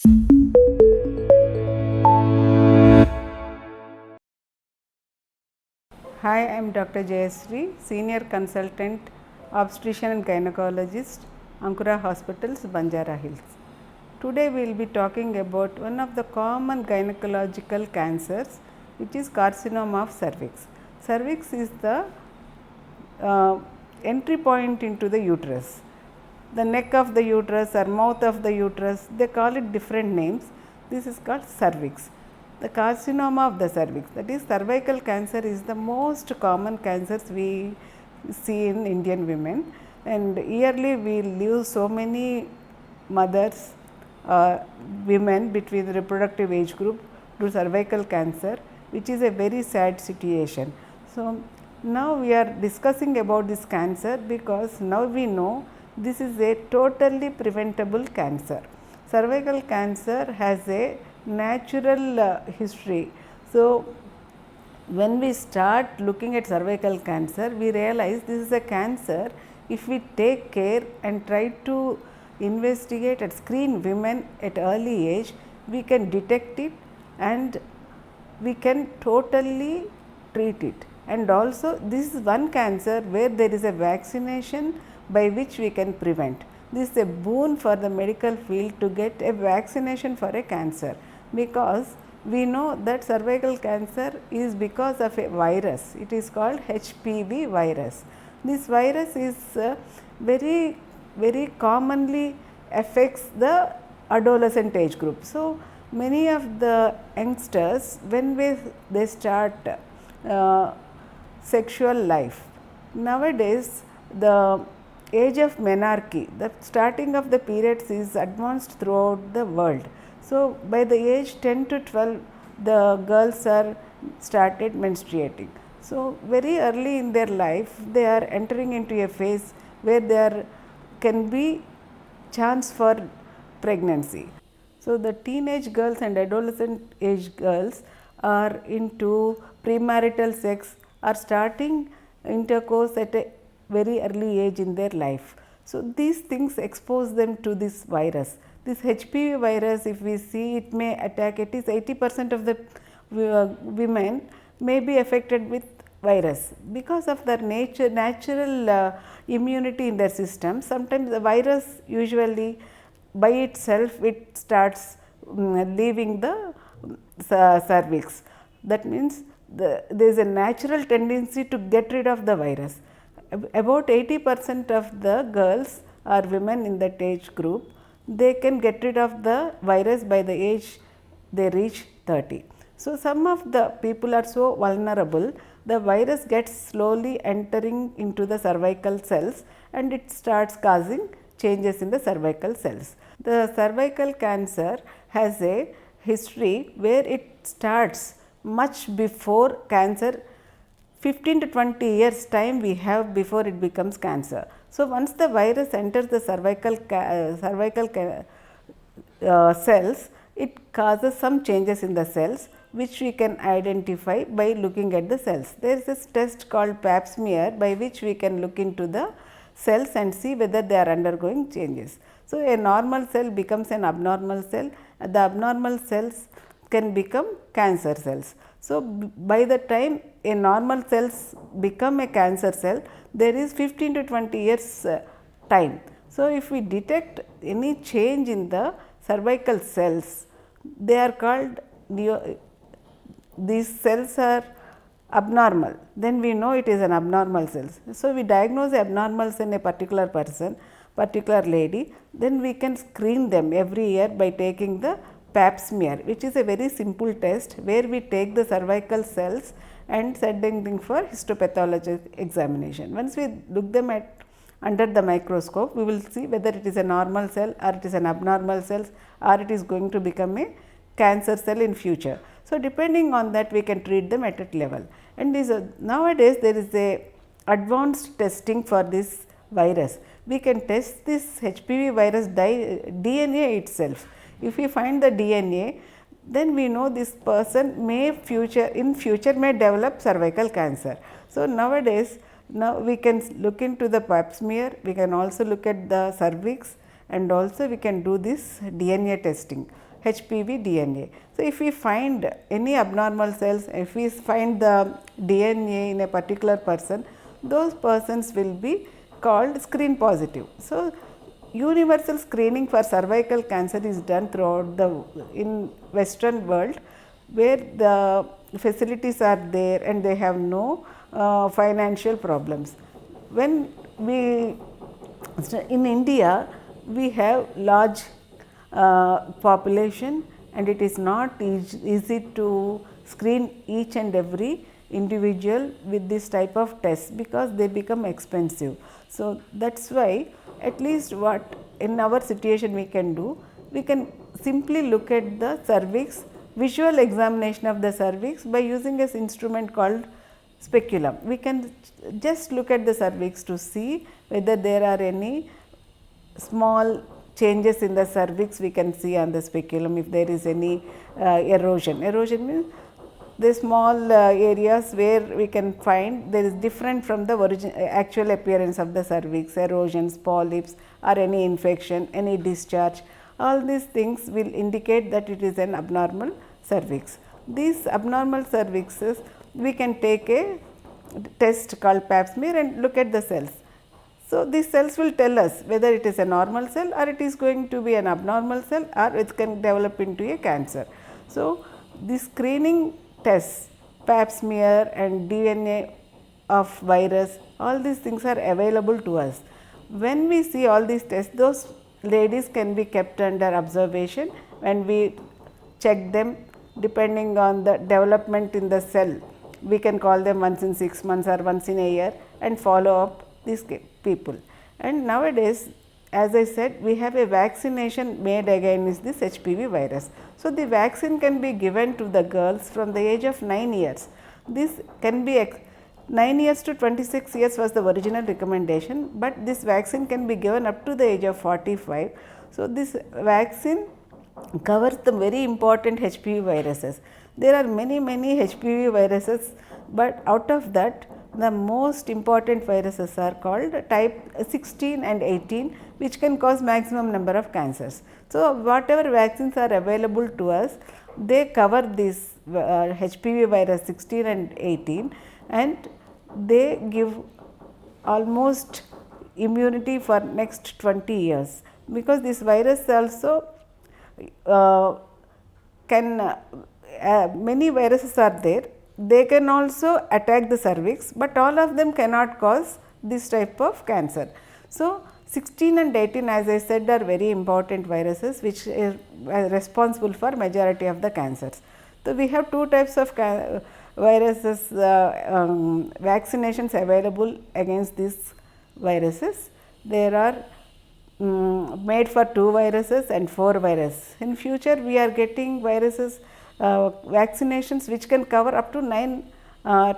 Hi, I am Dr. Jayasri, Senior Consultant, Obstetrician and Gynecologist, Ankura Hospitals, Banjara Hills. Today we will be talking about one of the common gynecological cancers, which is carcinoma of cervix. Cervix is the entry point into the uterus. The neck of the uterus or mouth of the uterus, they call it different names. This is called cervix. The carcinoma of the cervix, that is cervical cancer, is the most common cancers we see in Indian women, and yearly we lose so many mothers, women between the reproductive age group to cervical cancer, which is a very sad situation. So now we are discussing about this cancer because now we know this is a totally preventable cancer. Cervical cancer has a natural history. So when we start looking at cervical cancer, we realize this is a cancer. If we take care and try to investigate and screen women at early age, we can detect it and we can totally treat it. And also this is one cancer where there is a vaccination by which we can prevent. This is a boon for the medical field to get a vaccination for a cancer, because we know that cervical cancer is because of a virus. It is called HPV virus. This virus is very commonly affects the adolescent age group. So many of the youngsters, when they start sexual life, nowadays the age of menarche, the starting of the periods, is advanced throughout the world. So by the age 10 to 12, the girls are started menstruating. So very early in their life, they are entering into a phase where there can be chance for pregnancy. So the teenage girls and adolescent age girls are into premarital sex, are starting intercourse at a very early age in their life. So these things expose them to this virus. This HPV virus, if we see, it may attack at least 80% of the women may be affected with virus because of their natural immunity in their system. Sometimes the virus, usually by itself, it starts leaving the cervix. That means there is a natural tendency to get rid of the virus. About 80% of the girls or women in that age group, they can get rid of the virus by the age they reach 30. So some of the people are so vulnerable, the virus gets slowly entering into the cervical cells and it starts causing changes in the cervical cells. The cervical cancer has a history where it starts much before cancer. 15 to 20 years time we have before it becomes cancer. So once the virus enters the cervical cells, it causes some changes in the cells which we can identify by looking at the cells. There is this test called pap smear by which we can look into the cells and see whether they are undergoing changes. So a normal cell becomes an abnormal cell, the abnormal cells can become cancer cells. So by the time a normal cells become a cancer cell, there is 15 to 20 years time. So if we detect any change in the cervical cells, they are called these cells are abnormal, then we know it is an abnormal cells. So we diagnose abnormals in a particular person, particular lady, then we can screen them every year by taking the pap smear, which is a very simple test where we take the cervical cells and sending for histopathologic examination. Once we look them at under the microscope, we will see whether it is a normal cell or it is an abnormal cells or it is going to become a cancer cell in future. So depending on that, we can treat them at that level. And nowadays there is a advanced testing for this virus. We can test this HPV virus DNA itself. If we find the DNA, then we know this person may in future may develop cervical cancer. So nowadays, now we can look into the pap smear, we can also look at the cervix, and also we can do this DNA testing. HPV DNA. So, if we find any abnormal cells, if we find the DNA in a particular person, those persons will be called screen positive. So, universal screening for cervical cancer is done throughout the in Western world, where the facilities are there and they have no financial problems. When we in India, we have large population, and it is not easy to screen each and every individual with this type of tests, because they become expensive. So, that is why at least what in our situation we can do, we can simply look at the cervix, visual examination of the cervix by using an instrument called speculum. We can just look at the cervix to see whether there are any small changes in the cervix. We can see on the speculum if there is any erosion. Erosion means the small areas where we can find there is different from the actual appearance of the cervix, erosions, polyps or any infection, any discharge. All these things will indicate that it is an abnormal cervix. These abnormal cervixes, we can take a test called pap smear and look at the cells. So, these cells will tell us whether it is a normal cell or it is going to be an abnormal cell, or it can develop into a cancer. So, the screening tests, pap smear and DNA of virus, all these things are available to us. When we see all these tests, those ladies can be kept under observation and we check them depending on the development in the cell. We can call them once in 6 months or once in a year and follow up these people. And nowadays, as I said, we have a vaccination made against this HPV virus. So, the vaccine can be given to the girls from the age of 9 years. This can be 9 years to 26 years was the original recommendation, but this vaccine can be given up to the age of 45. So, this vaccine covers the very important HPV viruses. There are many HPV viruses, but out of that the most important viruses are called type 16 and 18, which can cause maximum number of cancers. So, whatever vaccines are available to us, they cover this HPV virus 16 and 18, and they give almost immunity for next 20 years, because this virus also many viruses are there. They can also attack the cervix, but all of them cannot cause this type of cancer. So, 16 and 18, as I said, are very important viruses which are responsible for majority of the cancers. So, we have two types of viruses, vaccinations available against these viruses. There are made for 2 viruses and 4 viruses. In future, we are getting viruses, vaccinations which can cover up to 9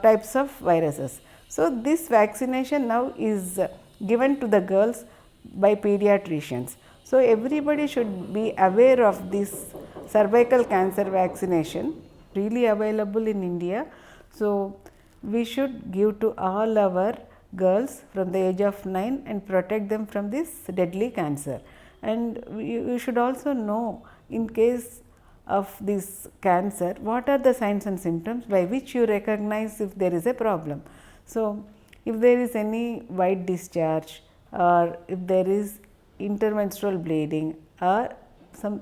types of viruses. So, this vaccination now is given to the girls by pediatricians. So, everybody should be aware of this cervical cancer vaccination, really available in India. So, we should give to all our girls from the age of 9 and protect them from this deadly cancer. And you should also know, in case of this cancer, what are the signs and symptoms by which you recognize if there is a problem. So, if there is any white discharge, or if there is intermenstrual bleeding, or some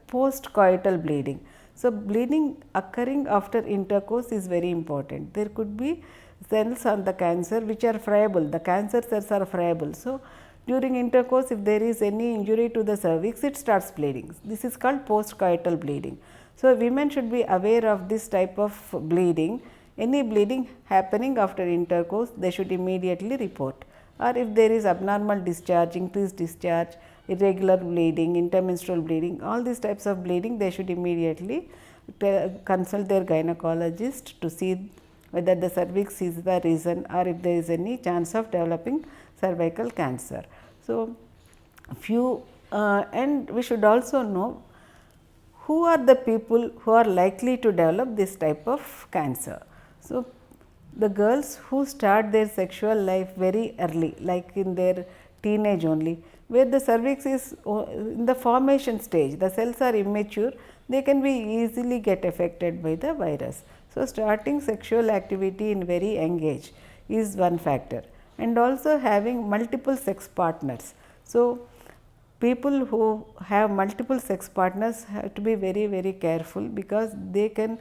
post-coital bleeding. So, bleeding occurring after intercourse is very important. There could be cells on the cancer which are friable, the cancer cells are friable. So, during intercourse, if there is any injury to the cervix, it starts bleeding. This is called post-coital bleeding. So, women should be aware of this type of bleeding. Any bleeding happening after intercourse, they should immediately report. Or if there is abnormal discharge, increased discharge, irregular bleeding, intermenstrual bleeding, all these types of bleeding, they should immediately consult their gynecologist to see whether the cervix is the reason, or if there is any chance of developing cervical cancer. So, and we should also know who are the people who are likely to develop this type of cancer. So, the girls who start their sexual life very early, like in their teenage only, where the cervix is in the formation stage, the cells are immature, they can be easily get affected by the virus. So, starting sexual activity in very young age is one factor, and also having multiple sex partners. So, people who have multiple sex partners have to be very careful, because they can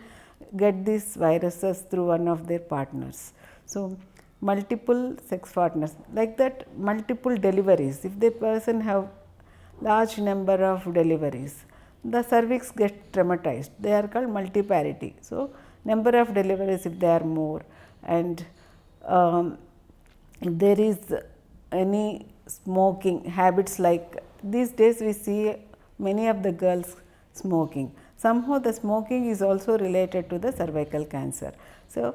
get these viruses through one of their partners. So, multiple sex partners, like that, multiple deliveries, if the person have large number of deliveries, the cervix gets traumatized, they are called multiparity. So, number of deliveries if they are more, and if there is any smoking habits, like these days we see many of the girls smoking, somehow the smoking is also related to the cervical cancer. So,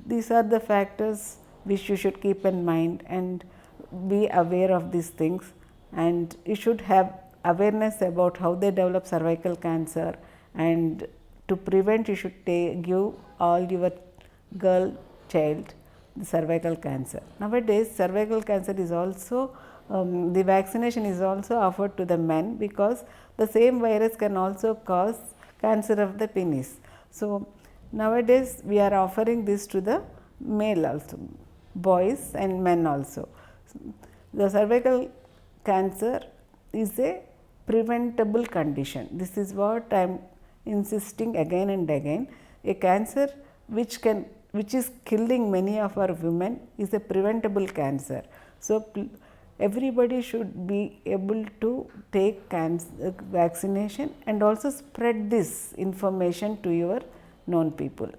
these are the factors which you should keep in mind and be aware of these things, and you should have awareness about how they develop cervical cancer, and to prevent you should give all your girl child the cervical cancer. Nowadays cervical cancer is also the vaccination is also offered to the men, because the same virus can also cause cancer of the penis. So, nowadays we are offering this to the male also, boys and men also. The cervical cancer is a preventable condition. This is what I am insisting again and again. A cancer which is killing many of our women is a preventable cancer. So, everybody should be able to take vaccination and also spread this information to your known people.